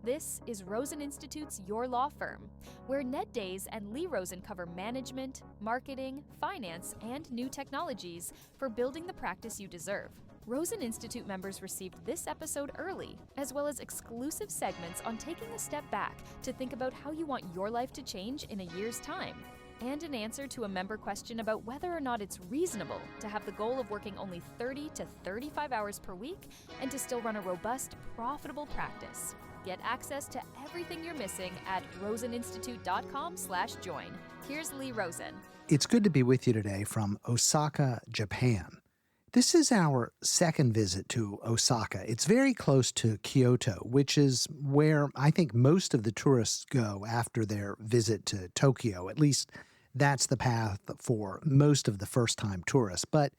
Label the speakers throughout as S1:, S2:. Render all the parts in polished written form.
S1: This is Rosen Institute's Your Law Firm, where Ned Days and Lee Rosen cover management, marketing, finance, and new technologies for building the practice you deserve. Rosen Institute members received this episode early, as well as exclusive segments on taking a step back to think about how you want your life to change in a year's time, and an answer to a member question about whether or not it's reasonable to have the goal of working only 30 to 35 hours per week and to still run a robust, profitable practice. Get access to everything you're missing at roseninstitute.com/join. Here's Lee Rosen.
S2: It's good to be with you today from Osaka, Japan. This is our second visit to Osaka. It's very close to Kyoto, which is where I think most of the tourists go after their visit to Tokyo. At least that's the path for most of the first-time tourists. But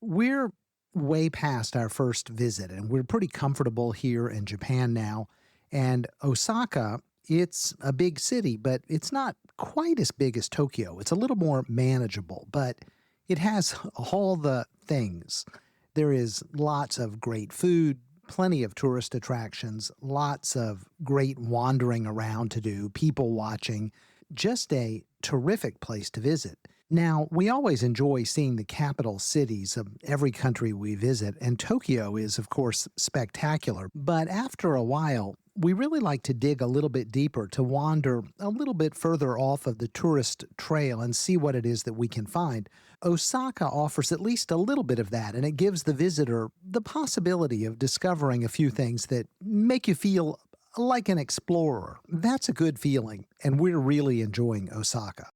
S2: we're way past our first visit, and we're pretty comfortable here in Japan now. And Osaka, it's a big city, but it's not quite as big as Tokyo. It's a little more manageable, but it has all the things. There is lots of great food, plenty of tourist attractions, lots of great wandering around to do, people watching, just a terrific place to visit. Now, we always enjoy seeing the capital cities of every country we visit, and Tokyo is, of course, spectacular. But after a while, we really like to dig a little bit deeper, to wander a little bit further off of the tourist trail and see what it is that we can find. Osaka offers at least a little bit of that, and it gives the visitor the possibility of discovering a few things that make you feel like an explorer. That's a good feeling, and we're really enjoying Osaka.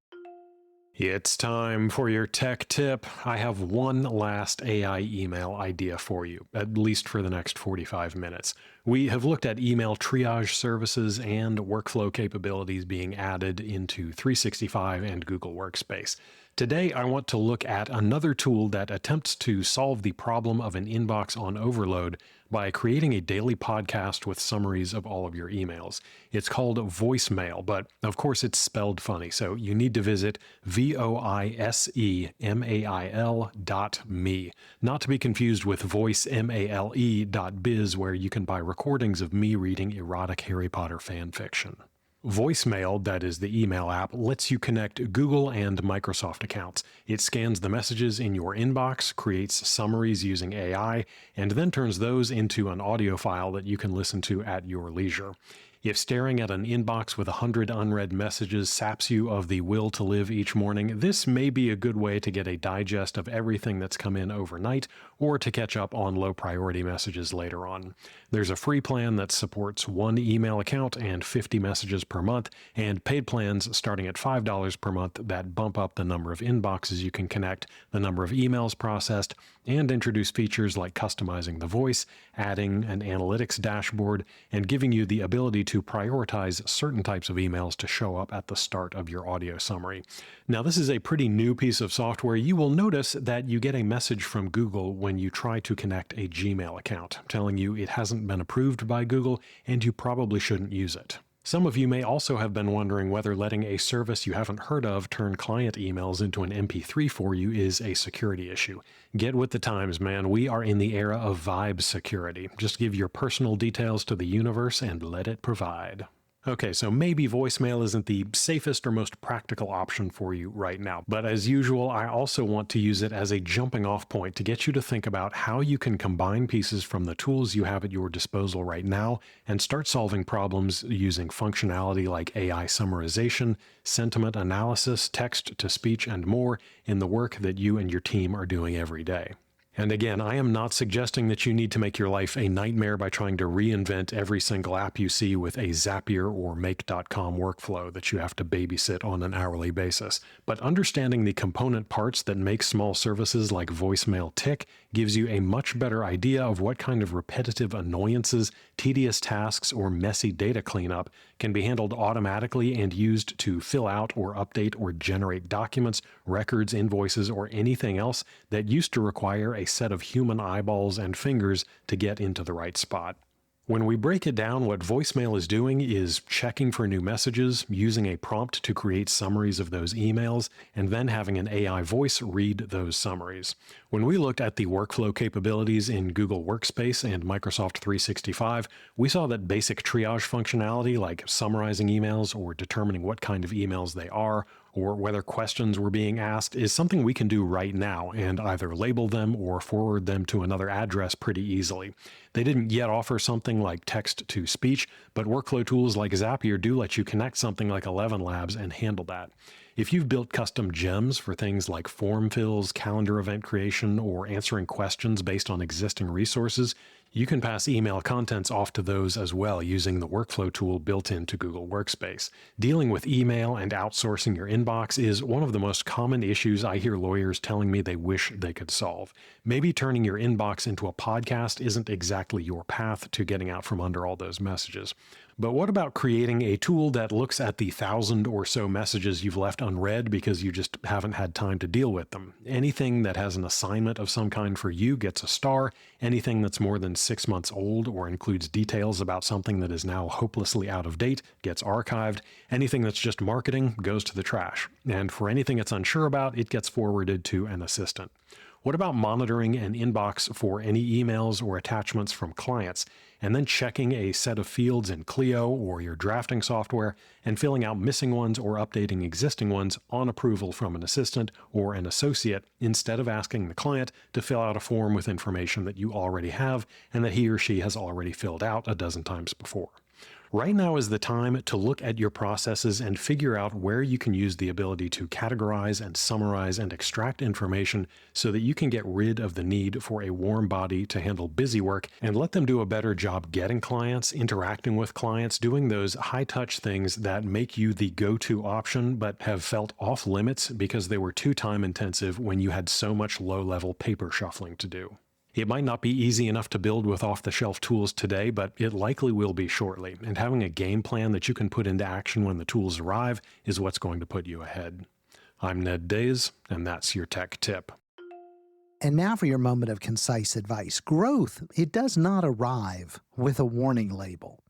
S3: It's time for your tech tip. I have one last AI email idea for you, at least for the next 45 minutes. We have looked at email triage services and workflow capabilities being added into 365 and Google Workspace. Today, I want to look at another tool that attempts to solve the problem of an inbox on overload by creating a daily podcast with summaries of all of your emails. It's called Voicemail, but of course it's spelled funny, so you need to visit voicemail.me, not to be confused with voicemale.biz, where you can buy recordings of me reading erotic Harry Potter fan fiction. Voicemail, that is the email app, lets you connect Google and Microsoft accounts. It scans the messages in your inbox, creates summaries using AI, and then turns those into an audio file that you can listen to at your leisure. If staring at an inbox with 100 unread messages saps you of the will to live each morning, this may be a good way to get a digest of everything that's come in overnight, or to catch up on low-priority messages later on. There's a free plan that supports one email account and 50 messages per month, and paid plans starting at $5 per month that bump up the number of inboxes you can connect, the number of emails processed, and introduce features like customizing the voice, adding an analytics dashboard, and giving you the ability to prioritize certain types of emails to show up at the start of your audio summary. Now, this is a pretty new piece of software. You will notice that you get a message from Google when you try to connect a Gmail account, telling you it hasn't been approved by Google and you probably shouldn't use it. Some of you may also have been wondering whether letting a service you haven't heard of turn client emails into an MP3 for you is a security issue. Get with the times, man. We are in the era of vibe security. Just give your personal details to the universe and let it provide. Okay, so maybe voicemail isn't the safest or most practical option for you right now, but as usual, I also want to use it as a jumping off point to get you to think about how you can combine pieces from the tools you have at your disposal right now and start solving problems using functionality like AI summarization, sentiment analysis, text-to-speech, and more in the work that you and your team are doing every day. And again, I am not suggesting that you need to make your life a nightmare by trying to reinvent every single app you see with a Zapier or Make.com workflow that you have to babysit on an hourly basis. But understanding the component parts that make small services like voicemail tick gives you a much better idea of what kind of repetitive annoyances, tedious tasks, or messy data cleanup can be handled automatically and used to fill out or update or generate documents, records, invoices, or anything else that used to require a set of human eyeballs and fingers to get into the right spot. When we break it down, what voicemail is doing is checking for new messages, using a prompt to create summaries of those emails, and then having an AI voice read those summaries. When we looked at the workflow capabilities in Google Workspace and Microsoft 365, we saw that basic triage functionality like summarizing emails or determining what kind of emails they are, or whether questions were being asked, is something we can do right now and either label them or forward them to another address pretty easily. They didn't yet offer something like text-to-speech, but workflow tools like Zapier do let you connect something like 11 Labs and handle that. If you've built custom gems for things like form fills, calendar event creation, or answering questions based on existing resources, you can pass email contents off to those as well using the workflow tool built into Google Workspace. Dealing with email and outsourcing your inbox is one of the most common issues I hear lawyers telling me they wish they could solve. Maybe turning your inbox into a podcast isn't exactly your path to getting out from under all those messages. But what about creating a tool that looks at the 1,000 or so messages you've left unread because you just haven't had time to deal with them? Anything that has an assignment of some kind for you gets a star. Anything that's more than 6 months old or includes details about something that is now hopelessly out of date gets archived. Anything that's just marketing goes to the trash. And for anything it's unsure about, it gets forwarded to an assistant. What about monitoring an inbox for any emails or attachments from clients, and then checking a set of fields in Clio or your drafting software and filling out missing ones or updating existing ones on approval from an assistant or an associate instead of asking the client to fill out a form with information that you already have and that he or she has already filled out a dozen times before? Right now is the time to look at your processes and figure out where you can use the ability to categorize and summarize and extract information so that you can get rid of the need for a warm body to handle busy work and let them do a better job getting clients, interacting with clients, doing those high-touch things that make you the go-to option but have felt off limits because they were too time-intensive when you had so much low-level paper shuffling to do. It might not be easy enough to build with off-the-shelf tools today, but it likely will be shortly, and having a game plan that you can put into action when the tools arrive is what's going to put you ahead. I'm Ned Days, and that's your tech tip.
S2: And now for your moment of concise advice. Growth, it does not arrive with a warning label.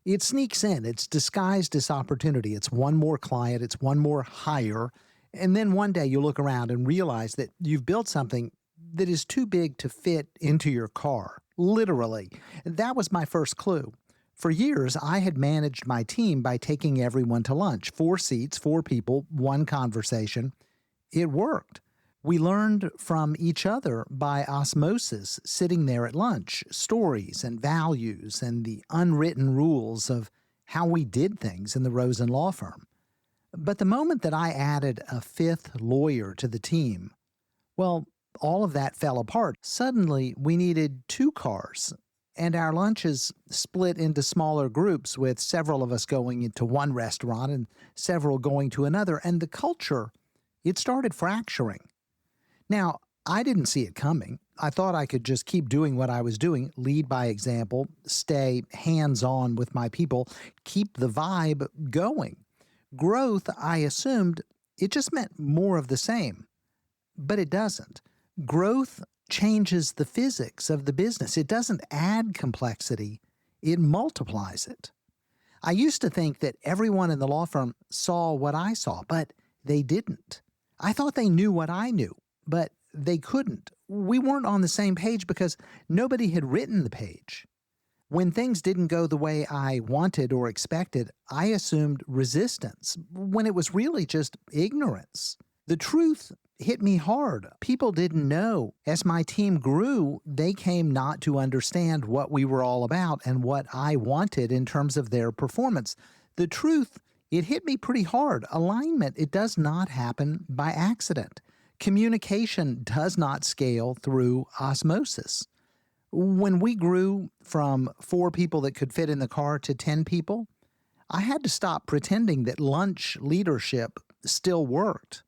S2: It sneaks in. It's disguised as opportunity. It's one more client. It's one more hire. And then one day you'll look around and realize that you've built something that is too big to fit into your car, literally. That was my first clue. For years, I had managed my team by taking everyone to lunch. 4 seats, 4 people, 1 conversation. It worked. We learned from each other by osmosis, sitting there at lunch, stories and values and the unwritten rules of how we did things in the Rosen law firm. But the moment that I added a 5th lawyer to the team, well, all of that fell apart. Suddenly, we needed 2 cars, and our lunches split into smaller groups with several of us going into one restaurant and several going to another, and the culture, it started fracturing. Now, I didn't see it coming. I thought I could just keep doing what I was doing, lead by example, stay hands-on with my people, keep the vibe going. Growth, I assumed, it just meant more of the same. But it doesn't. Growth changes the physics of the business. It doesn't add complexity, it multiplies it. I used to think that everyone in the law firm saw what I saw, but they didn't. I thought they knew what I knew, but they couldn't. We weren't on the same page because nobody had written the page. When things didn't go the way I wanted or expected, I assumed resistance, when it was really just ignorance. The truth hit me hard. People didn't know. As my team grew, they came not to understand what we were all about and what I wanted in terms of their performance. The truth, it hit me pretty hard. Alignment, it does not happen by accident. Communication does not scale through osmosis. When we grew from 4 people that could fit in the car to 10 people, I had to stop pretending that lunch leadership still worked.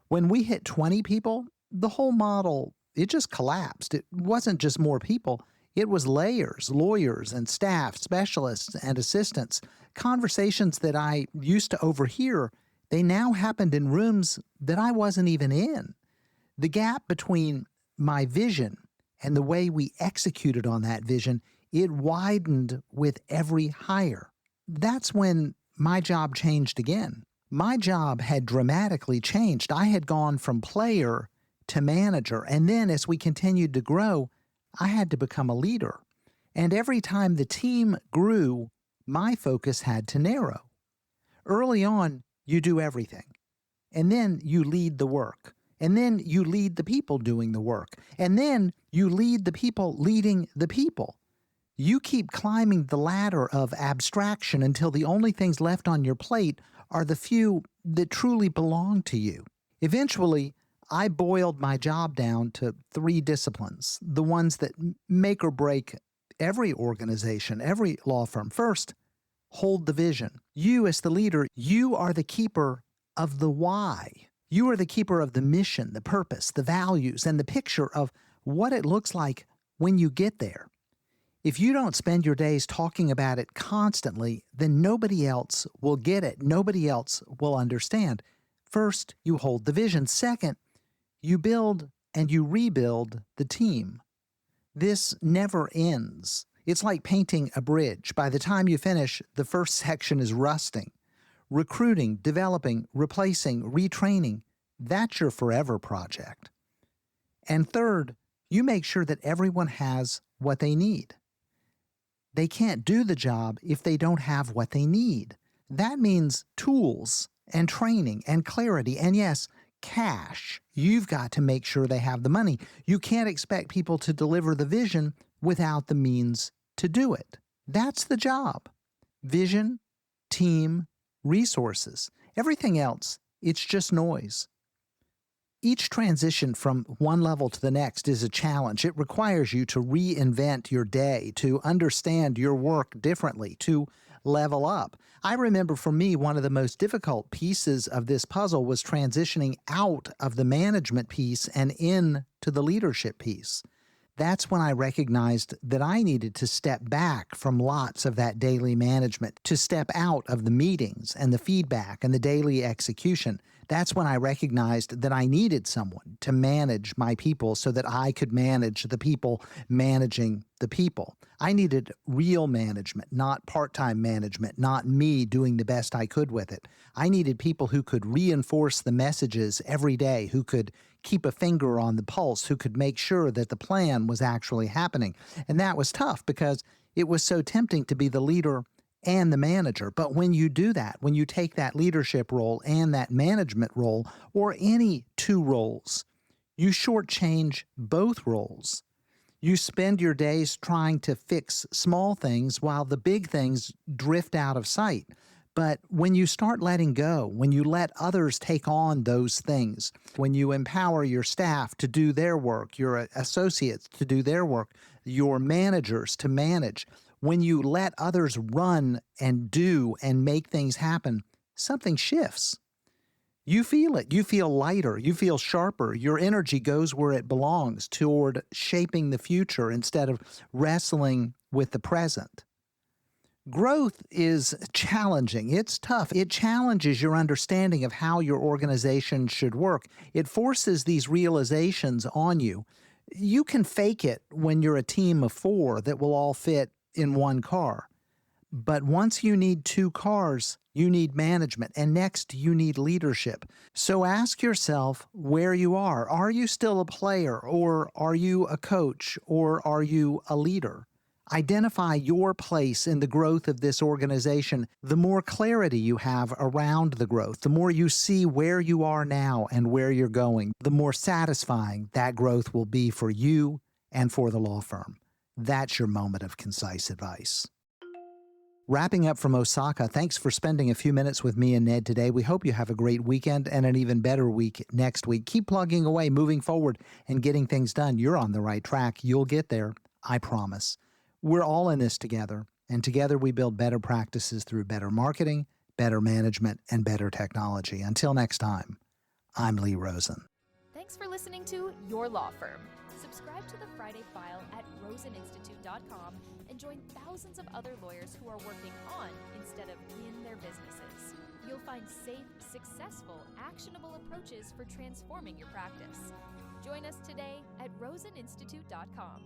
S2: When we hit 20 people, the whole model, it just collapsed. It wasn't just more people. It was layers, lawyers and staff, specialists and assistants. Conversations that I used to overhear, they now happened in rooms that I wasn't even in. The gap between my vision and the way we executed on that vision, It widened with every hire. That's when my job changed again. My job had dramatically changed. I had gone from player to manager, and then as we continued to grow, I had to become a leader. And every time the team grew, my focus had to narrow. Early on, you do everything. And then you lead the work. And then you lead the people doing the work. And then you lead the people leading the people. You keep climbing the ladder of abstraction until the only things left on your plate are the few that truly belong to you. Eventually, I boiled my job down to 3 disciplines, the ones that make or break every organization, every law firm. First, hold the vision. You, as the leader, you are the keeper of the why. You are the keeper of the mission, the purpose, the values, and the picture of what it looks like when you get there. If you don't spend your days talking about it constantly, then nobody else will get it. Nobody else will understand. First, you hold the vision. Second, you build and you rebuild the team. This never ends. It's like painting a bridge. By the time you finish, the first section is rusting. Recruiting, developing, replacing, retraining, that's your forever project. And third, you make sure that everyone has what they need. They can't do the job if they don't have what they need. That means tools and training and clarity and, yes, cash. You've got to make sure they have the money. You can't expect people to deliver the vision without the means to do it. That's the job. Vision, team, resources. Everything else, it's just noise. Each transition from one level to the next is a challenge. It requires you to reinvent your day, to understand your work differently, to level up. I remember for me, one of the most difficult pieces of this puzzle was transitioning out of the management piece and into the leadership piece. That's when I recognized that I needed to step back from lots of that daily management, to step out of the meetings and the feedback and the daily execution. That's when I recognized that I needed someone to manage my people so that I could manage the people managing the people. I needed real management, not part-time management, not me doing the best I could with it. I needed people who could reinforce the messages every day, who could keep a finger on the pulse, who could make sure that the plan was actually happening. And that was tough because it was so tempting to be the leader and the manager. But when you do that, when you take that leadership role and that management role, or any 2 roles, you shortchange both roles. You spend your days trying to fix small things while the big things drift out of sight. But when you start letting go, when you let others take on those things, when you empower your staff to do their work, your associates to do their work, your managers to manage, when you let others run and do and make things happen, something shifts. You feel it. You feel lighter. You feel sharper. Your energy goes where it belongs, toward shaping the future instead of wrestling with the present. Growth is challenging. It's tough. It challenges your understanding of how your organization should work. It forces these realizations on you. You can fake it when you're a team of 4 that will all fit in one car. But once you need 2 cars, you need management, and next you need leadership. So ask yourself where you are. Are you still a player, or are you a coach, or are you a leader? Identify your place in the growth of this organization. The more clarity you have around the growth, the more you see where you are now and where you're going, the more satisfying that growth will be for you and for the law firm. That's your moment of concise advice. Wrapping up from Osaka, thanks for spending a few minutes with me and Ned today. We hope you have a great weekend and an even better week next week. Keep plugging away, moving forward, and getting things done. You're on the right track. You'll get there, I promise. We're all in this together, and together we build better practices through better marketing, better management, and better technology. Until next time, I'm Lee Rosen.
S1: Thanks for listening to Your Law Firm. Subscribe to the Friday File at roseninstitute.com and join thousands of other lawyers who are working on instead of in their businesses. You'll find safe, successful, actionable approaches for transforming your practice. Join us today at roseninstitute.com.